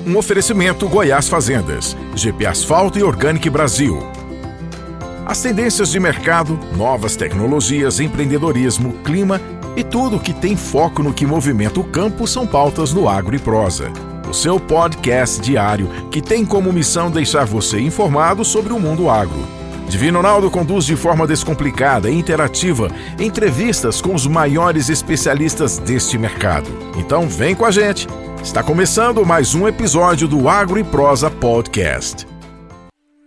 Um oferecimento Goiás Fazendas, GP Asfalto e Organic Brasil. As tendências de mercado, novas tecnologias, empreendedorismo, clima e tudo que tem foco no que movimenta o campo são pautas no Agro e Prosa. O seu podcast diário que tem como missão deixar você informado sobre o mundo agro. Divino Ronaldo conduz de forma descomplicada e interativa entrevistas com os maiores especialistas deste mercado. Então vem com a gente! Está começando mais um episódio do Agro e Prosa Podcast.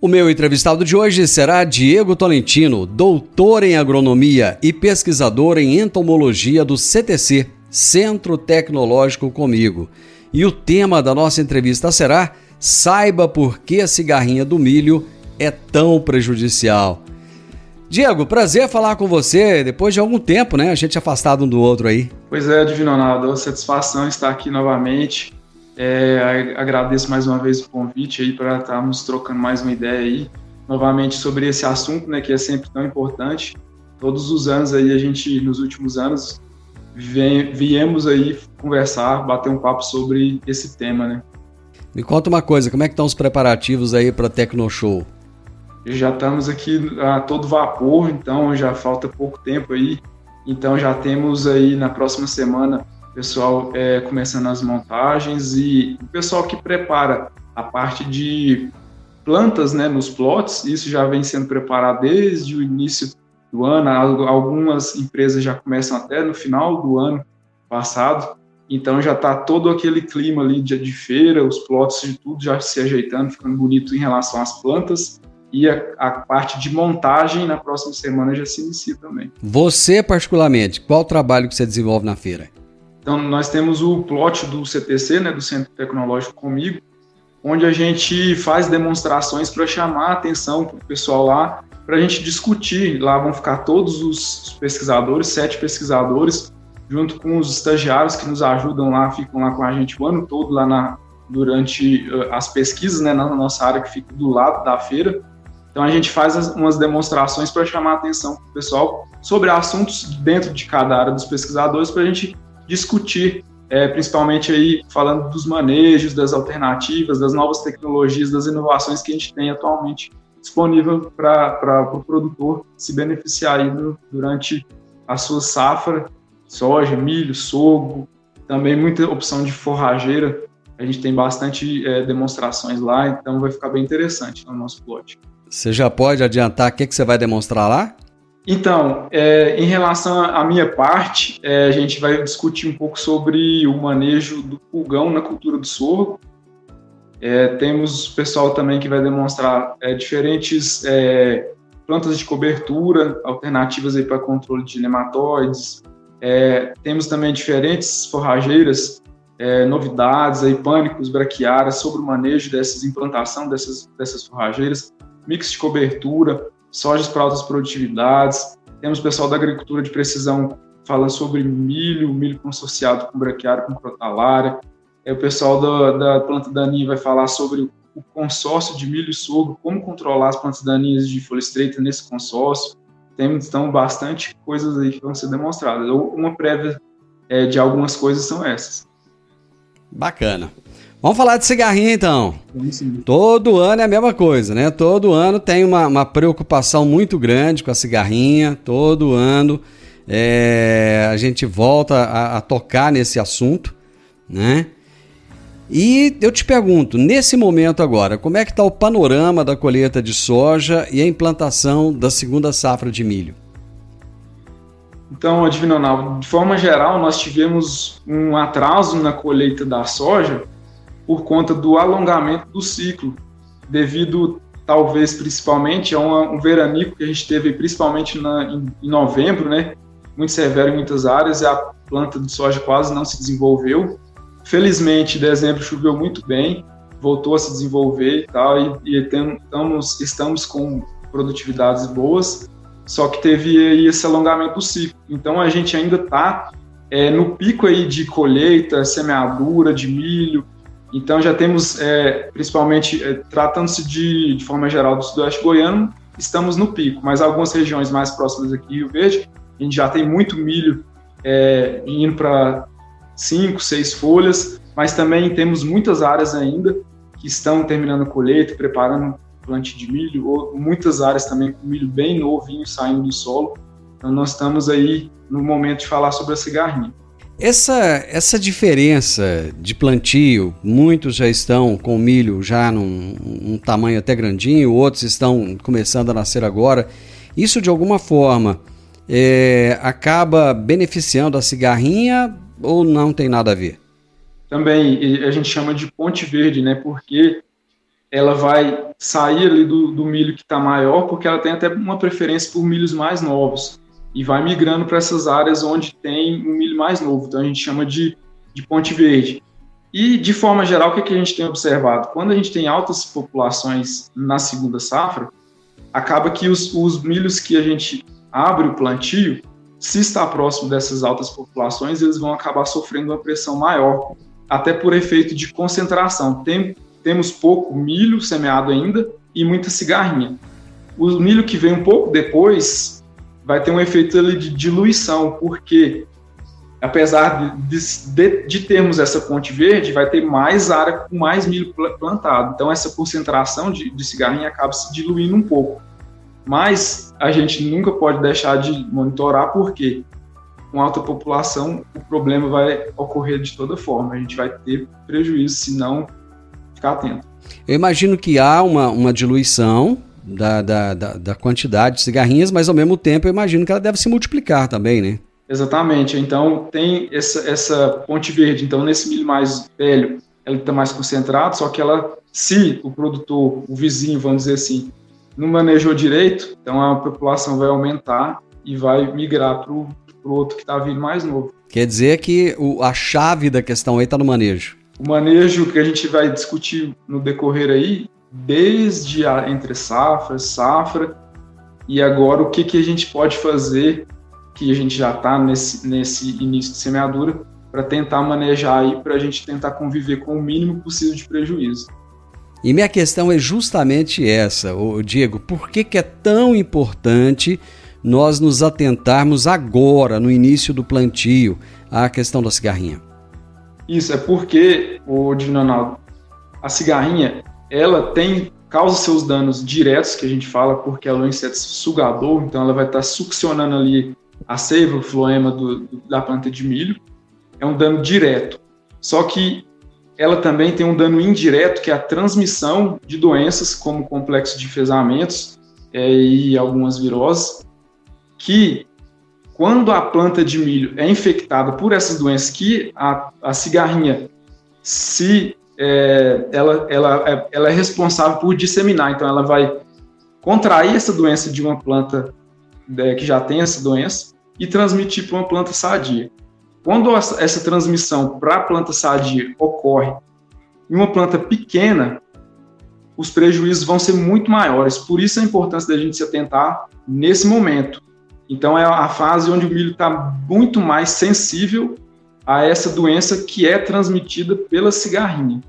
O meu entrevistado de hoje será Diego Tolentino, doutor em agronomia e pesquisador em entomologia do CTC, Centro Tecnológico Comigo. E o tema da nossa entrevista será: saiba por que a cigarrinha do milho é tão prejudicial. Diego, prazer falar com você depois de algum tempo, né? A gente afastado um do outro aí. Pois é, Divino Ronaldo, satisfação estar aqui novamente. Agradeço mais uma vez o convite aí para estarmos trocando mais uma ideia aí, novamente sobre esse assunto, né, que é sempre tão importante. Todos os anos aí, nos últimos anos, viemos aí conversar, bater um papo sobre esse tema, né? Me conta uma coisa, como é que estão os preparativos aí para a Tecnoshow? Já estamos aqui a todo vapor, então já falta pouco tempo aí. Então já temos aí na próxima semana o pessoal começando as montagens e o pessoal que prepara a parte de plantas, né, nos plots. Isso já vem sendo preparado desde o início do ano. Algumas empresas já começam até no final do ano passado. Então já está todo aquele clima ali de feira, os plots de tudo já se ajeitando, ficando bonito em relação às plantas. E a parte de montagem na próxima semana já se inicia também. Você, particularmente, qual o trabalho que você desenvolve na feira? Então, nós temos o plot do CTC, né, do Centro Tecnológico Comigo, onde a gente faz demonstrações para chamar a atenção para o pessoal lá, para a gente discutir. Lá vão ficar todos os pesquisadores, 7 pesquisadores, junto com os estagiários que nos ajudam lá, ficam lá com a gente o ano todo lá durante as pesquisas, né, na nossa área que fica do lado da feira. Então a gente faz umas demonstrações para chamar a atenção do pessoal sobre assuntos dentro de cada área dos pesquisadores para a gente discutir, principalmente aí falando dos manejos, das alternativas, das novas tecnologias, das inovações que a gente tem atualmente disponível para o produtor se beneficiar aí durante a sua safra, soja, milho, sorgo, também muita opção de forrageira. A gente tem bastante demonstrações lá, então vai ficar bem interessante no nosso plot. Você já pode adiantar o que você vai demonstrar lá? Então, em relação à minha parte, a gente vai discutir um pouco sobre o manejo do pulgão na cultura do sorgo. Temos o pessoal também que vai demonstrar diferentes plantas de cobertura, alternativas para controle de nematóides. Temos também diferentes forrageiras, novidades, aí, pânicos, braquiárias, sobre o manejo implantação dessas forrageiras. Mix de cobertura, sojas para altas produtividades. Temos o pessoal da agricultura de precisão falando sobre milho consorciado com braquiária, com crotalária. O pessoal da planta daninha vai falar sobre o consórcio de milho e sorgo, como controlar as plantas daninhas de folha estreita nesse consórcio. Temos, então, bastante coisas aí que vão ser demonstradas. Uma prévia de algumas coisas são essas. Bacana. Vamos falar de cigarrinha, então. Sim. Todo ano é a mesma coisa, né? Todo ano tem uma preocupação muito grande com a cigarrinha. Todo ano a gente volta a tocar nesse assunto, né? E eu te pergunto, nesse momento agora, como é que está o panorama da colheita de soja e a implantação da segunda safra de milho? Então, Divino Ronaldo, de forma geral, nós tivemos um atraso na colheita da soja por conta do alongamento do ciclo, devido, talvez, principalmente a um veranico que a gente teve, principalmente em novembro, né? Muito severo em muitas áreas, e a planta de soja quase não se desenvolveu. Felizmente, em dezembro choveu muito bem, voltou a se desenvolver e tal, estamos com produtividades boas, só que teve aí esse alongamento do ciclo. Então, a gente ainda está no pico aí de colheita, semeadura de milho. Então já temos, principalmente, tratando-se de forma geral do sudoeste goiano, estamos no pico, mas algumas regiões mais próximas aqui, Rio Verde, a gente já tem muito milho indo para 5, 6 folhas, mas também temos muitas áreas ainda que estão terminando a colheita, preparando plantio de milho, ou muitas áreas também com milho bem novinho saindo do solo. Então nós estamos aí no momento de falar sobre a cigarrinha. Essa diferença de plantio, muitos já estão com milho já num tamanho até grandinho, outros estão começando a nascer agora. Isso de alguma forma acaba beneficiando a cigarrinha ou não tem nada a ver? Também a gente chama de ponte verde, né? Porque ela vai sair ali do milho que está maior, porque ela tem até uma preferência por milhos mais novos e vai migrando para essas áreas onde tem um milho mais novo. Então a gente chama de ponte verde. E de forma geral, o que a gente tem observado? Quando a gente tem altas populações na segunda safra, acaba que os milhos que a gente abre o plantio, se está próximo dessas altas populações, eles vão acabar sofrendo uma pressão maior, até por efeito de concentração. Temos pouco milho semeado ainda e muita cigarrinha. O milho que vem um pouco depois vai ter um efeito ali de diluição, porque apesar de termos essa ponte verde, vai ter mais área com mais milho plantado. Então essa concentração de cigarrinha acaba se diluindo um pouco. Mas a gente nunca pode deixar de monitorar, porque com alta população o problema vai ocorrer de toda forma. A gente vai ter prejuízo se não ficar atento. Eu imagino que há uma diluição da quantidade de cigarrinhas, mas ao mesmo tempo eu imagino que ela deve se multiplicar também, né? Exatamente. Então tem essa ponte verde. Então nesse milho mais velho ela está mais concentrada, só que se o produtor, o vizinho, vamos dizer assim, não manejou direito, então a população vai aumentar e vai migrar para o outro que está vindo mais novo. Quer dizer que a chave da questão aí está no manejo. O manejo que a gente vai discutir no decorrer aí, desde entre safra, e agora o que a gente pode fazer, que a gente já está nesse início de semeadura, para tentar manejar aí, para a gente tentar conviver com o mínimo possível de prejuízo. E minha questão é justamente essa, Diego, por que é tão importante nós nos atentarmos agora, no início do plantio, à questão da cigarrinha? Isso é porque, Divino Ronaldo, a cigarrinha, ela causa seus danos diretos, que a gente fala, porque ela é um inseto sugador, então ela vai estar succionando ali a seiva, o floema da planta de milho. É um dano direto. Só que ela também tem um dano indireto, que é a transmissão de doenças, como complexo de enfesamentos e algumas viroses, que quando a planta de milho é infectada por essas doenças, que a cigarrinha, ela é responsável por disseminar, então ela vai contrair essa doença de uma planta que já tem essa doença e transmitir para uma planta sadia. Quando essa transmissão para a planta sadia ocorre em uma planta pequena, os prejuízos vão ser muito maiores. Por isso a importância da gente se atentar nesse momento. Então é a fase onde o milho está muito mais sensível a essa doença que é transmitida pela cigarrinha.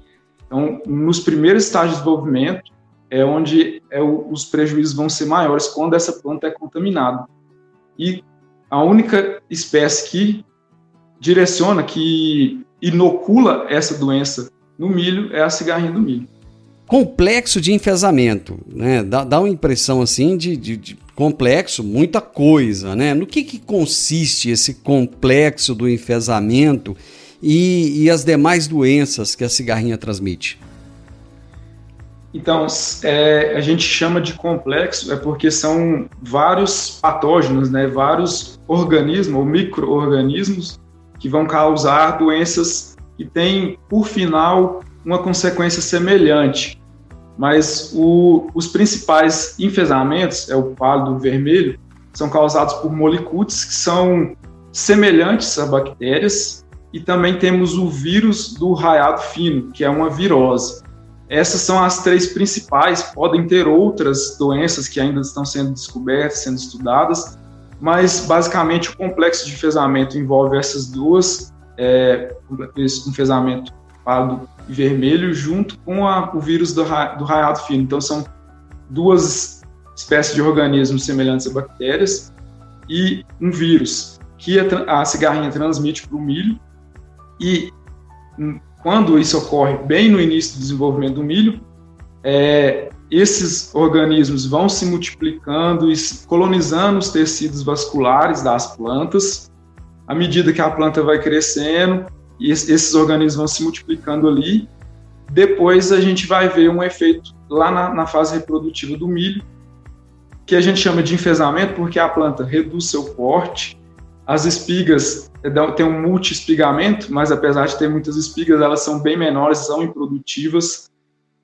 Então, nos primeiros estágios de desenvolvimento, é onde os prejuízos vão ser maiores quando essa planta é contaminada. E a única espécie que direciona, que inocula essa doença no milho é a cigarrinha do milho. Complexo de enfesamento, né? Dá uma impressão assim de complexo, muita coisa, né? No que consiste esse complexo do enfesamento e as demais doenças que a cigarrinha transmite? Então, a gente chama de complexo porque são vários patógenos, né? Vários organismos ou micro-organismos que vão causar doenças que têm, por final, uma consequência semelhante. Mas os principais enfesamentos, o pálido e o vermelho, são causados por molicutes que são semelhantes a bactérias, e também temos o vírus do raiado fino, que é uma virose. Essas são as três principais, podem ter outras doenças que ainda estão sendo descobertas, sendo estudadas, mas basicamente o complexo de enfesamento envolve essas duas, esse enfesamento pálido e vermelho, junto com o vírus do raiado fino. Então são duas espécies de organismos semelhantes a bactérias e um vírus que a cigarrinha transmite para o milho, e quando isso ocorre bem no início do desenvolvimento do milho, esses organismos vão se multiplicando e colonizando os tecidos vasculares das plantas. À medida que a planta vai crescendo, e esses organismos vão se multiplicando ali, depois a gente vai ver um efeito lá na fase reprodutiva do milho, que a gente chama de enfesamento, porque a planta reduz seu porte, as espigas têm um multi-espigamento, mas apesar de ter muitas espigas, elas são bem menores, são improdutivas.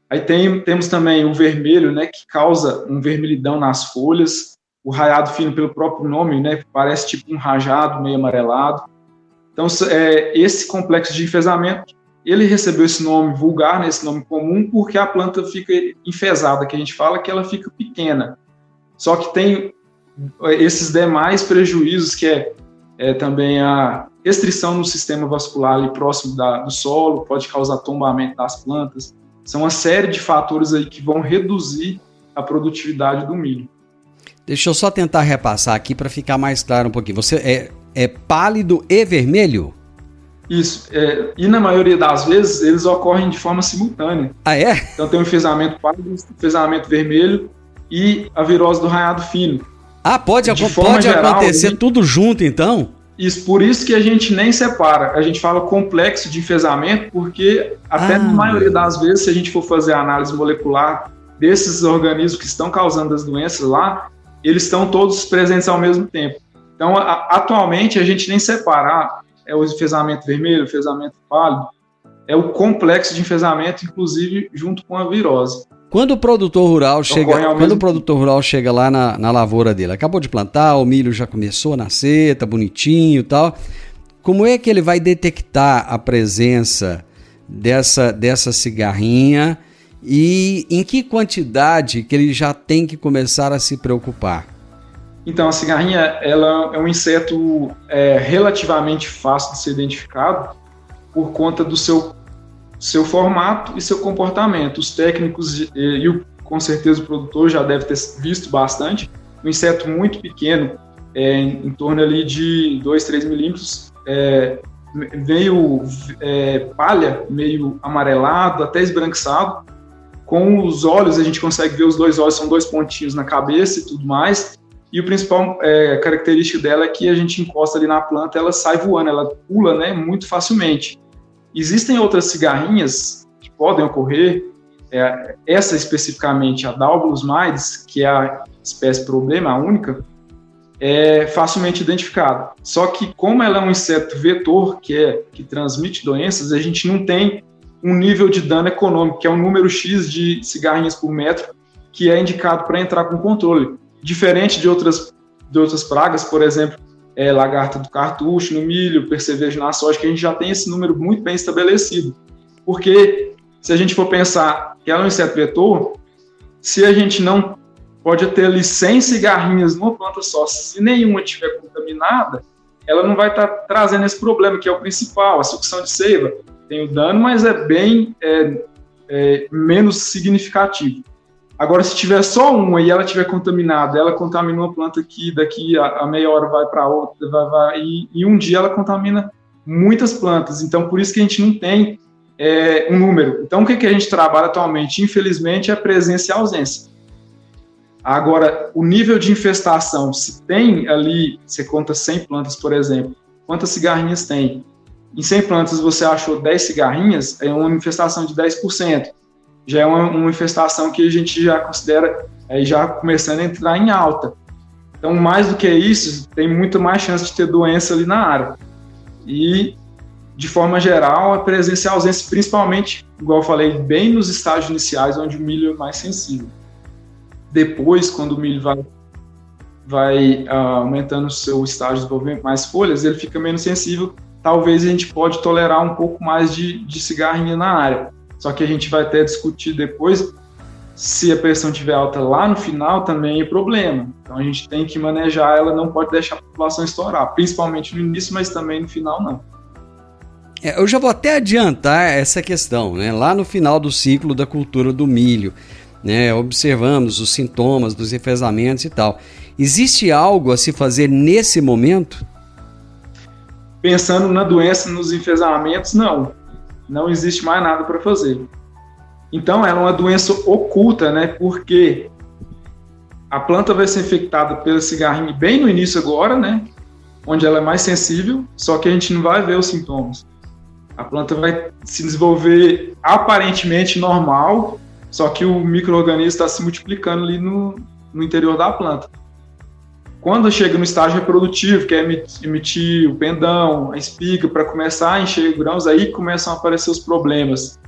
Aí temos também o vermelho, né, que causa um vermelhidão nas folhas, o raiado fino pelo próprio nome, né, parece tipo um rajado meio amarelado. Então, esse complexo de enfesamento, ele recebeu esse nome vulgar, né, esse nome comum, porque a planta fica enfesada, que a gente fala que ela fica pequena. Só que tem esses demais prejuízos, que é também a restrição no sistema vascular ali próximo do solo, pode causar tombamento das plantas. São uma série de fatores aí que vão reduzir a produtividade do milho. Deixa eu só tentar repassar aqui para ficar mais claro um pouquinho. Você é pálido e vermelho? Isso. E na maioria das vezes, eles ocorrem de forma simultânea. Ah, é? Então tem o enfesamento pálido, o enfesamento vermelho e a virose do raiado fino. Ah, pode acontecer tudo junto, então? Isso, por isso que a gente nem separa. A gente fala complexo de enfesamento, porque até na maioria das vezes, se a gente for fazer a análise molecular desses organismos que estão causando as doenças lá, eles estão todos presentes ao mesmo tempo. Então, atualmente, a gente nem separa. É o enfesamento vermelho, o enfesamento pálido, é o complexo de enfesamento, inclusive junto com a virose. Quando o produtor rural chega lá na lavoura dele, acabou de plantar, o milho já começou a nascer, tá bonitinho e tal, como é que ele vai detectar a presença dessa cigarrinha e em que quantidade que ele já tem que começar a se preocupar? Então, a cigarrinha ela é um inseto relativamente fácil de ser identificado por conta do seu formato e seu comportamento. Os técnicos com certeza o produtor já deve ter visto bastante. Um inseto muito pequeno, em torno ali de 2, 3 milímetros, meio palha, meio amarelado, até esbranquiçado. Com os olhos, a gente consegue ver os dois olhos, são 2 pontinhos na cabeça e tudo mais. E a principal característica dela é que a gente encosta ali na planta, ela sai voando, ela pula, né, muito facilmente. Existem outras cigarrinhas que podem ocorrer, essa especificamente, a Dalbolus maides, que é a espécie problema, a única, é facilmente identificada. Só que como ela é um inseto vetor, que transmite doenças, a gente não tem um nível de dano econômico, que é um número X de cigarrinhas por metro, que é indicado para entrar com controle. Diferente de outras pragas, por exemplo, lagarta do cartucho no milho, percevejo na soja, que a gente já tem esse número muito bem estabelecido. Porque se a gente for pensar que ela é um inseto vetor, se a gente não pode ter ali 100 cigarrinhas numa planta só, se nenhuma estiver contaminada, ela não vai estar trazendo esse problema, que é o principal, a sucção de seiva. Tem o dano, mas é bem menos significativo. Agora, se tiver só uma e ela estiver contaminada, ela contamina uma planta que daqui a meia hora vai para outra, e um dia ela contamina muitas plantas. Então, por isso que a gente não tem um número. Então, o que a gente trabalha atualmente, infelizmente, é presença e ausência. Agora, o nível de infestação, se tem ali, você conta 100 plantas, por exemplo, quantas cigarrinhas tem? Em 100 plantas você achou 10 cigarrinhas, é uma infestação de 10%. Já é uma infestação que a gente já considera já começando a entrar em alta. Então, mais do que isso, tem muito mais chance de ter doença ali na área. E, de forma geral, a presença e a ausência, principalmente, igual eu falei, bem nos estágios iniciais, onde o milho é mais sensível. Depois, quando o milho vai aumentando o seu estágio de desenvolvimento, mais folhas, ele fica menos sensível. Talvez a gente pode tolerar um pouco mais de cigarrinha na área. Só que a gente vai até discutir depois, se a pressão estiver alta lá no final, também é problema. Então a gente tem que manejar ela, não pode deixar a população estourar, principalmente no início, mas também no final não. Eu já vou até adiantar essa questão, né? Lá no final do ciclo da cultura do milho, né? Observamos os sintomas dos enfesamentos e tal. Existe algo a se fazer nesse momento? Pensando na doença, nos enfesamentos, não. não existe mais nada para fazer. Então, ela é uma doença oculta, né? Porque a planta vai ser infectada pela cigarrinha bem no início agora, né? Onde ela é mais sensível, só que a gente não vai ver os sintomas. A planta vai se desenvolver aparentemente normal, só que o micro-organismo está se multiplicando ali no interior da planta. Quando chega no estágio reprodutivo, que é emitir o pendão, a espiga, para começar a encher grãos, aí começam a aparecer os problemas.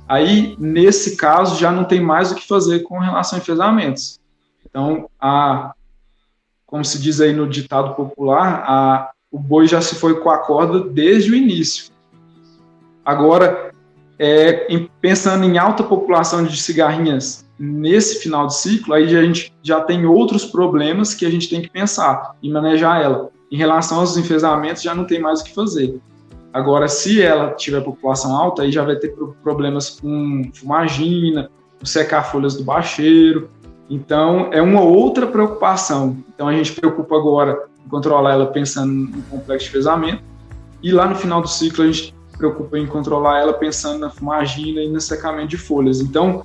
Aí, nesse caso, já não tem mais o que fazer com relação a enfesamentos. Então, como se diz aí no ditado popular, o boi já se foi com a corda desde o início. Agora, pensando em alta população de cigarrinhas nesse final de ciclo, aí a gente já tem outros problemas que a gente tem que pensar e manejar ela. Em relação aos enfesamentos, já não tem mais o que fazer. Agora, se ela tiver população alta, aí já vai ter problemas com fumagina, com secar folhas do bacheiro. Então, é uma outra preocupação. Então, a gente preocupa agora em controlar ela pensando no complexo de enfesamento. E lá no final do ciclo, a gente preocupa em controlar ela pensando na fumagina e no secamento de folhas. Então,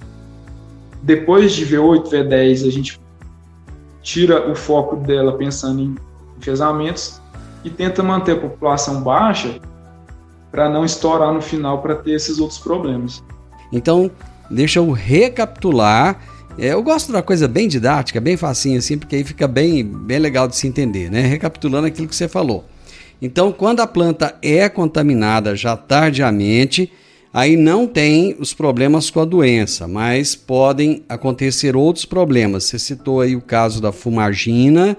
depois de V8, V10, a gente tira o foco dela pensando em enfesamentos e tenta manter a população baixa para não estourar no final, para ter esses outros problemas. Então, deixa eu recapitular. Eu gosto da coisa bem didática, bem facinho assim, porque aí fica bem legal de se entender, né? Recapitulando aquilo que você falou. Então, quando a planta é contaminada já tardiamente, aí não tem os problemas com a doença, mas podem acontecer outros problemas. Você citou aí o caso da fumagina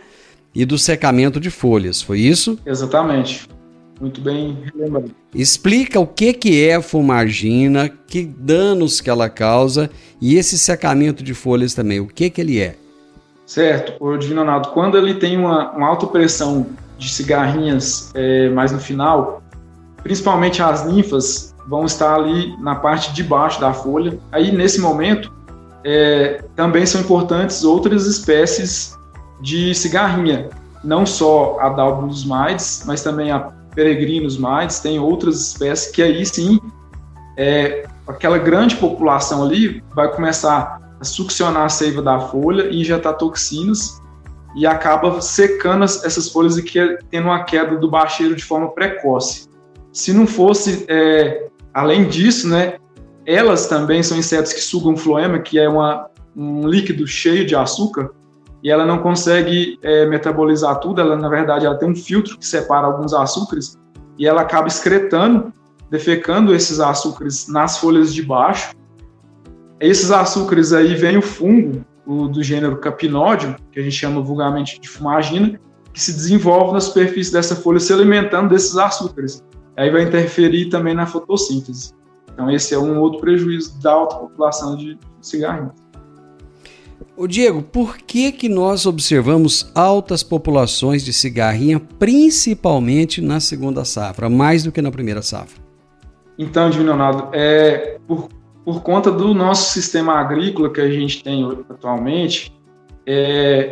e do secamento de folhas, foi isso? Exatamente. Muito bem lembrado. Explica o que é a fumagina, que danos que ela causa e esse secamento de folhas também, o que ele é? Certo, o Divino Ronaldo, quando ele tem uma alta pressão de cigarrinhas mais no final, principalmente as ninfas vão estar ali na parte de baixo da folha. Aí, nesse momento, também são importantes outras espécies de cigarrinha, não só a Dalbulus maides, mas também a Peregrinus maides, tem outras espécies que aí sim, aquela grande população ali vai começar a succionar a seiva da folha e injetar toxinas e acaba secando essas folhas e tendo uma queda do bacheiro de forma precoce. Se não fosse, além disso, né, elas também são insetos que sugam floema, que é um líquido cheio de açúcar, e ela não consegue metabolizar tudo. Ela, na verdade, ela tem um filtro que separa alguns açúcares e ela acaba excretando, defecando esses açúcares nas folhas de baixo. Esses açúcares aí vem o fungo do gênero Capinódium, que a gente chama vulgarmente de fumagina, que se desenvolve na superfície dessa folha se alimentando desses açúcares. Aí vai interferir também na fotossíntese. Então esse é um outro prejuízo da alta população de cigarrinhos. Ô Diego, por que nós observamos altas populações de cigarrinha, principalmente na segunda safra, mais do que na primeira safra? Então, Divino Ronaldo, por conta do nosso sistema agrícola que a gente tem atualmente,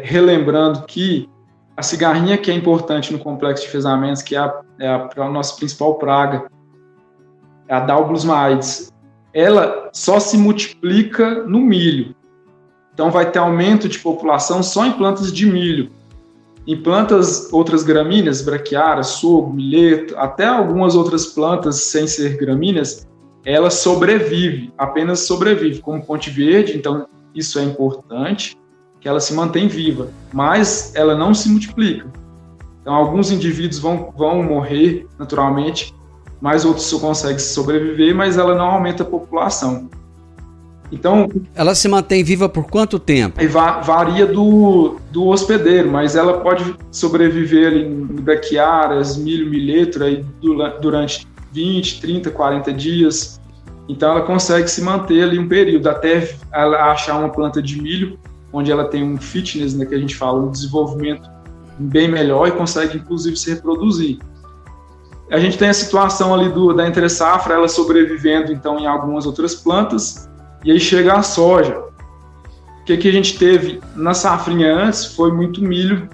relembrando que a cigarrinha, que é importante no complexo de enfesamentos, que é a nossa principal praga, a Dalbulus maides, ela só se multiplica no milho. Então vai ter aumento de população só em plantas de milho. Em plantas, outras gramíneas, braquiárias, sorgo, milheto, até algumas outras plantas sem ser gramíneas, ela sobrevive, apenas sobrevive, como ponte verde. Então isso é importante, que ela se mantém viva, mas ela não se multiplica. Então alguns indivíduos vão morrer naturalmente, mas outros só conseguem sobreviver, mas ela não aumenta a população. Então, ela se mantém viva por quanto tempo? Varia do hospedeiro, mas ela pode sobreviver ali em braquiárias, milho, milheto, aí durante 20, 30, 40 dias. Então ela consegue se manter ali um período, até ela achar uma planta de milho, onde ela tem um fitness, né, que a gente fala, um desenvolvimento bem melhor e consegue inclusive se reproduzir. A gente tem a situação ali da entre-safra, ela sobrevivendo então em algumas outras plantas, e aí chega a soja. O que a gente teve na safrinha antes foi muito milho,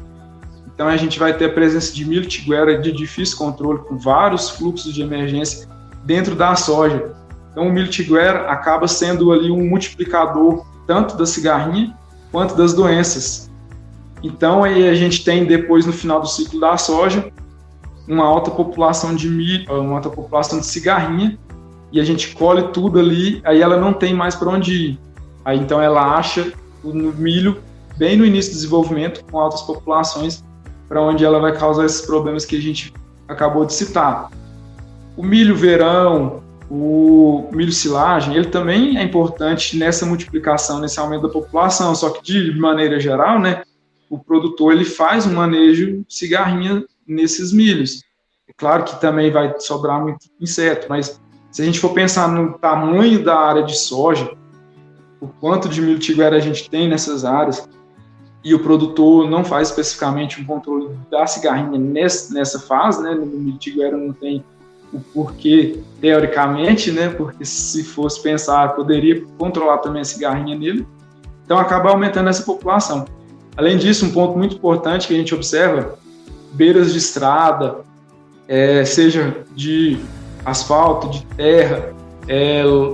então a gente vai ter a presença de milho tiguera de difícil controle, com vários fluxos de emergência dentro da soja. Então o milho tiguera acaba sendo ali um multiplicador tanto da cigarrinha quanto das doenças. Então aí a gente tem depois no final do ciclo da soja uma alta população de milho, uma alta população de cigarrinha, e a gente colhe tudo ali, aí ela não tem mais para onde ir. Aí então ela acha o milho bem no início do desenvolvimento, com altas populações, para onde ela vai causar esses problemas que a gente acabou de citar. O milho verão, o milho silagem, ele também é importante nessa multiplicação, nesse aumento da população, só que de maneira geral, né, o produtor ele faz um manejo de cigarrinha nesses milhos. É claro que também vai sobrar muito inseto, mas se a gente for pensar no tamanho da área de soja, o quanto de milho tiguera a gente tem nessas áreas, e o produtor não faz especificamente um controle da cigarrinha nessa fase, né, no milho tiguera não tem o porquê, teoricamente, né, porque se fosse pensar, poderia controlar também a cigarrinha nele, então acaba aumentando essa população. Além disso, um ponto muito importante que a gente observa, beiras de estrada, seja de asfalto, de terra,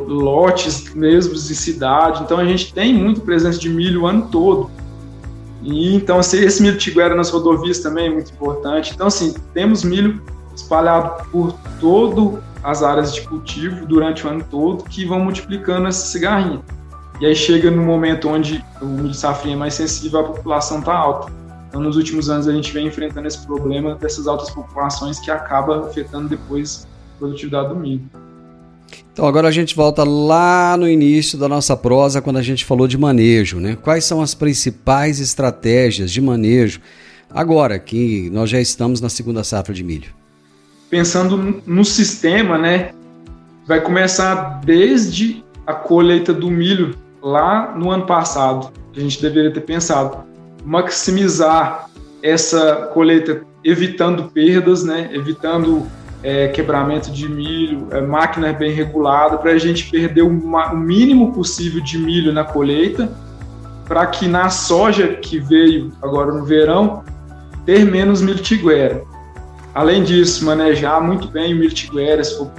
lotes mesmo de cidade, então a gente tem muita presença de milho o ano todo. E então esse milho tiguera nas rodovias também é muito importante. Então assim, temos milho espalhado por todas as áreas de cultivo durante o ano todo que vão multiplicando essa cigarrinha. E aí chega no momento onde o milho safrinha é mais sensível, a população está alta. Então nos últimos anos a gente vem enfrentando esse problema dessas altas populações que acaba afetando depois a produtividade do milho. Então agora a gente volta lá no início da nossa prosa, quando a gente falou de manejo, né? Quais são as principais estratégias de manejo agora que nós já estamos na segunda safra de milho? Pensando no sistema, né? Vai começar desde a colheita do milho lá no ano passado, que a gente deveria ter pensado. Maximizar essa colheita evitando perdas, né? Evitando quebramento de milho, máquina bem regulada, para a gente perder o mínimo possível de milho na colheita, para que na soja que veio agora no verão, ter menos milho tiguera. Além disso, manejar muito bem o milho tiguera, se for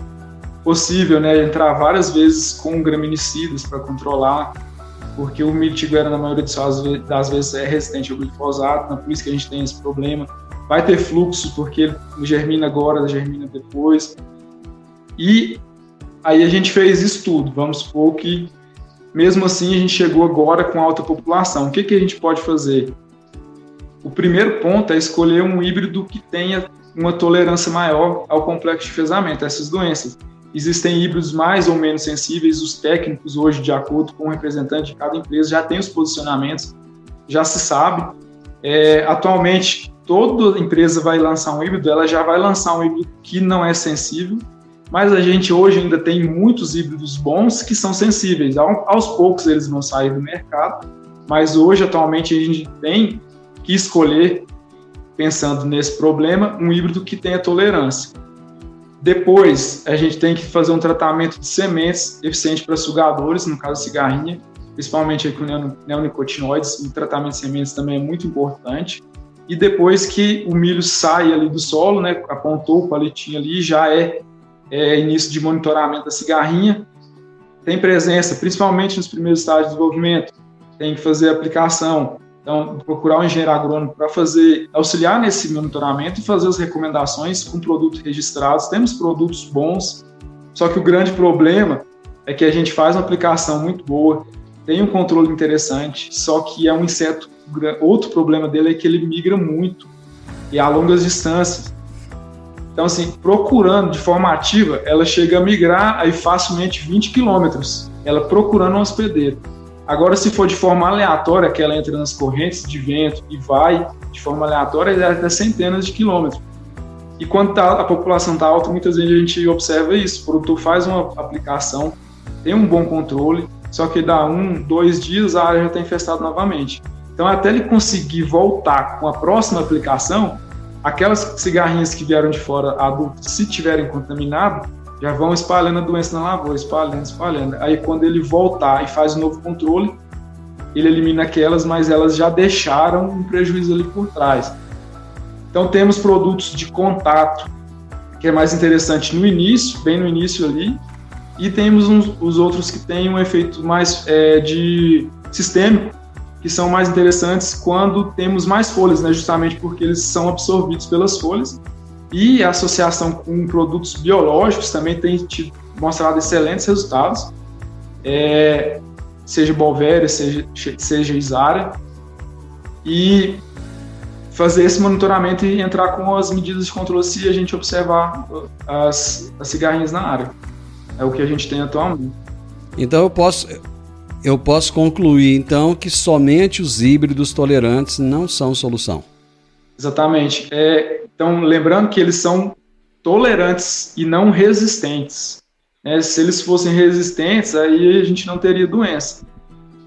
possível, né, entrar várias vezes com graminicidas para controlar, porque o milho tiguera, na maioria das vezes, é resistente ao glifosato, por isso que a gente tem esse problema. Vai ter fluxo, porque ele germina agora, germina depois. E aí a gente fez isso tudo. Vamos supor que, mesmo assim, a gente chegou agora com alta população. O que a gente pode fazer? O primeiro ponto é escolher um híbrido que tenha uma tolerância maior ao complexo de enfesamento, a essas doenças. Existem híbridos mais ou menos sensíveis. Os técnicos hoje, de acordo com o representante de cada empresa, já têm os posicionamentos, já se sabe. Atualmente, toda empresa vai lançar um híbrido, ela já vai lançar um híbrido que não é sensível, mas a gente hoje ainda tem muitos híbridos bons que são sensíveis. Aos poucos eles vão sair do mercado, mas hoje, atualmente, a gente tem que escolher, pensando nesse problema, um híbrido que tenha tolerância. Depois, a gente tem que fazer um tratamento de sementes eficiente para sugadores, no caso cigarrinha, principalmente com neonicotinoides. O tratamento de sementes também é muito importante. E depois que o milho sai ali do solo, né, apontou o palitinho ali, já é início de monitoramento da cigarrinha. Tem presença, principalmente nos primeiros estágios de desenvolvimento, tem que fazer a aplicação. Então, procurar um engenheiro agrônomo para auxiliar nesse monitoramento e fazer as recomendações com produtos registrados. Temos produtos bons, só que o grande problema é que a gente faz uma aplicação muito boa, tem um controle interessante, só que é um inseto. Outro problema dele é que ele migra muito e a longas distâncias. Então, assim, procurando de forma ativa, ela chega a migrar aí facilmente 20 quilômetros, ela procurando um hospedeiro. Agora, se for de forma aleatória, que ela entra nas correntes de vento e vai de forma aleatória, é até centenas de quilômetros. E quando a população está alta, muitas vezes a gente observa isso. O produtor faz uma aplicação, tem um bom controle, só que dá 1-2 dias a área já está infestada novamente. Então, até ele conseguir voltar com a próxima aplicação, aquelas cigarrinhas que vieram de fora adultas, se tiverem contaminado, já vão espalhando a doença na lavoura, espalhando. Aí, quando ele voltar e faz um novo controle, ele elimina aquelas, mas elas já deixaram um prejuízo ali por trás. Então, temos produtos de contato, que é mais interessante no início, bem no início ali, e temos os outros que têm um efeito mais de sistêmico, que são mais interessantes quando temos mais folhas, né, justamente porque eles são absorvidos pelas folhas, e a associação com produtos biológicos também tem mostrado excelentes resultados, seja Bovéria, seja Isara, e fazer esse monitoramento e entrar com as medidas de controle se a gente observar as cigarrinhas na área. É o que a gente tem atualmente. Então eu posso concluir então que somente os híbridos tolerantes não são solução. Exatamente. Então, lembrando que eles são tolerantes e não resistentes. Se eles fossem resistentes, aí a gente não teria doença.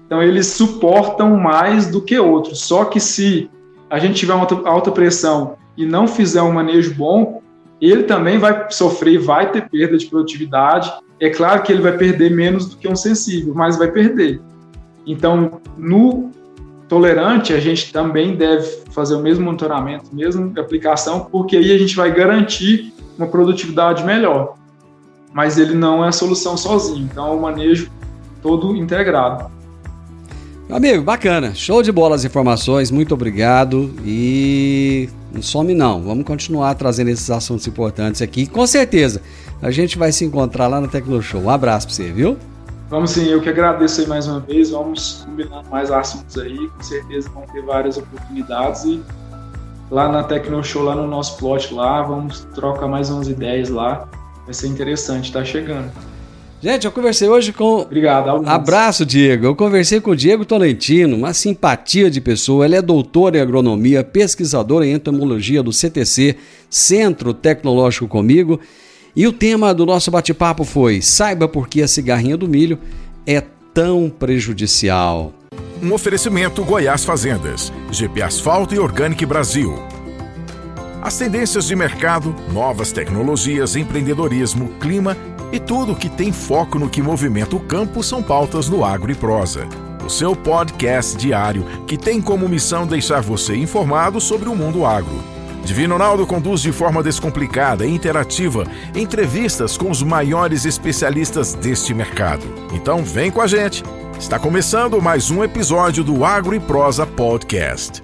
Então, eles suportam mais do que outros. Só que se a gente tiver uma alta pressão e não fizer um manejo bom, ele também vai sofrer, vai ter perda de produtividade. É claro que ele vai perder menos do que um sensível, mas vai perder. Então, no tolerante, a gente também deve fazer o mesmo monitoramento, a mesma aplicação, porque aí a gente vai garantir uma produtividade melhor. Mas ele não é a solução sozinho, então é um manejo todo integrado. Amigo, bacana, show de bola as informações, muito obrigado e não some não, vamos continuar trazendo esses assuntos importantes aqui, com certeza a gente vai se encontrar lá na Tecnoshow. Um abraço para você, viu? Vamos sim, eu que agradeço aí mais uma vez, vamos combinar mais assuntos aí, com certeza vão ter várias oportunidades e lá na Tecnoshow, lá no nosso plot lá, vamos trocar mais umas ideias lá, vai ser interessante, tá chegando. Gente, eu conversei hoje com... Obrigado. Abraço, Diego. Eu conversei com o Diego Tolentino, uma simpatia de pessoa. Ele é doutor em agronomia, pesquisador em entomologia do CTC, Centro Tecnológico Comigo. E o tema do nosso bate-papo foi: saiba por que a cigarrinha do milho é tão prejudicial. Um oferecimento Goiás Fazendas, GP Asfalto e Organic Brasil. As tendências de mercado, novas tecnologias, empreendedorismo, clima e tudo que tem foco no que movimenta o campo são pautas no Agro e Prosa, o seu podcast diário que tem como missão deixar você informado sobre o mundo agro. Divino Ronaldo conduz de forma descomplicada e interativa entrevistas com os maiores especialistas deste mercado. Então vem com a gente! Está começando mais um episódio do Agro e Prosa Podcast.